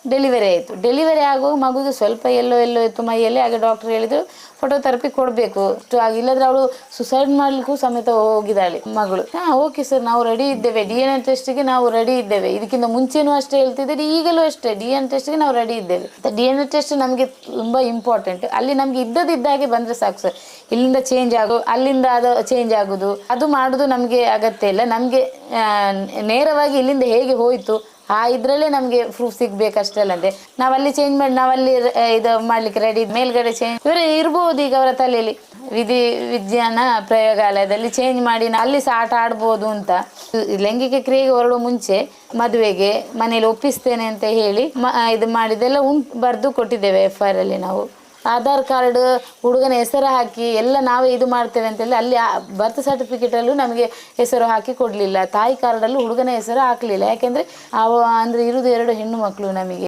Delivery ಆಯಿತು. Delivery ಆಗುವಾಗ ಮಗುದು ಸ್ವಲ್ಪ ಎಲ್ಲೋ ಇತ್ತು ಮೈಯಲ್ಲಿ. ಆಗ ಡಾಕ್ಟರ್ ಹೇಳಿದ್ರು ಫೋಟೋಥೆರಪಿ ಕೊಡಬೇಕು, ಇಲ್ಲದ್ರೆ ಅವಳು ಸುಸೈಡ್ ಮಾಡ್ಲಿಕ್ಕೂ ಸಮೇತ ಹೋಗಿದ್ದಾಳೆ ಮಗಳು. ಓಕೆ ಸರ್, ನಾವು ರೆಡಿ ಇದ್ದೇವೆ, DNA ಟೆಸ್ಟ್ಗೆ ನಾವು ರೆಡಿ ಇದ್ದೇವೆ. ಇದಕ್ಕಿಂತ ಮುಂಚೆನೂ ಅಷ್ಟೇ ಹೇಳ್ತಿದ್ದೀರಿ, ಈಗಲೂ ಅಷ್ಟೇ DNA ಟೆಸ್ಟ್ಗೆ ನಾವು ರೆಡಿ ಇದ್ದೇವೆ. DNA ಟೆಸ್ಟ್ ನಮಗೆ ತುಂಬ ಇಂಪಾರ್ಟೆಂಟ್. ಅಲ್ಲಿ ನಮಗೆ ಇದ್ದದಿದ್ದಾಗೆ ಬಂದರೆ ಸಾಕು ಸರ್. ಇಲ್ಲಿಂದ ಅಲ್ಲಿಂದ ಅದು ಚೇಂಜ್ ಆಗೋದು ಅದು ಮಾಡೋದು ನಮಗೆ ಅಗತ್ಯ ಇಲ್ಲ. ನಮಗೆ ನೇರವಾಗಿ ಇಲ್ಲಿಂದ ಹೇಗೆ ಹೋಯಿತು ಇದರಲ್ಲೇ ನಮಗೆ ಪ್ರೂಫ್ ಸಿಗ್ಬೇಕಷ್ಟಲ್ಲ. ಅಂತೆ ನಾವಲ್ಲಿ ಚೇಂಜ್ ಮಾಡಿ ನಾವಲ್ಲಿ ಇದು ಮಾಡ್ಲಿಕ್ಕೆ ರೆಡಿ. ಮೇಲ್ಗಡೆ ಚೇಂಜ್ ಇವರು ಇರ್ಬೋದು ಈಗ ಅವರ ತಲೆಯಲ್ಲಿ ವಿಜ್ಞಾನ ಪ್ರಯೋಗಾಲಯದಲ್ಲಿ ಚೇಂಜ್ ಮಾಡಿ ಅಲ್ಲಿ ಸಹ ಆಟ ಆಡ್ಬೋದು ಅಂತ. ಲೈಂಗಿಕ ಕ್ರಿಯೆಗೆ ಹೊರಡುವ ಮುಂಚೆ ಮದುವೆಗೆ ಮನೇಲಿ ಒಪ್ಪಿಸ್ತೇನೆ ಅಂತ ಹೇಳಿ ಇದು ಮಾಡಿದೆಲ್ಲ ಬರೆದು ಕೊಟ್ಟಿದ್ದೇವೆ FIR ಅಲ್ಲಿ. ನಾವು ಆಧಾರ್ ಕಾರ್ಡ್, ಹುಡುಗನ ಹೆಸರು ಹಾಕಿ ಎಲ್ಲ ನಾವೇ ಇದು ಮಾಡ್ತೇವೆ ಅಂತೇಳಿ ಅಲ್ಲಿ ಬರ್ತ್ ಸರ್ಟಿಫಿಕೇಟಲ್ಲೂ ನಮಗೆ ಹೆಸರು ಹಾಕಿ ಕೊಡಲಿಲ್ಲ. ತಾಯಿ ಕಾರ್ಡಲ್ಲೂ ಹುಡುಗನ ಹೆಸರು ಹಾಕಲಿಲ್ಲ. ಯಾಕೆಂದರೆ ಅಂದರೆ ಇರೋದು 2 ಹೆಣ್ಣು ಮಕ್ಕಳು ನಮಗೆ.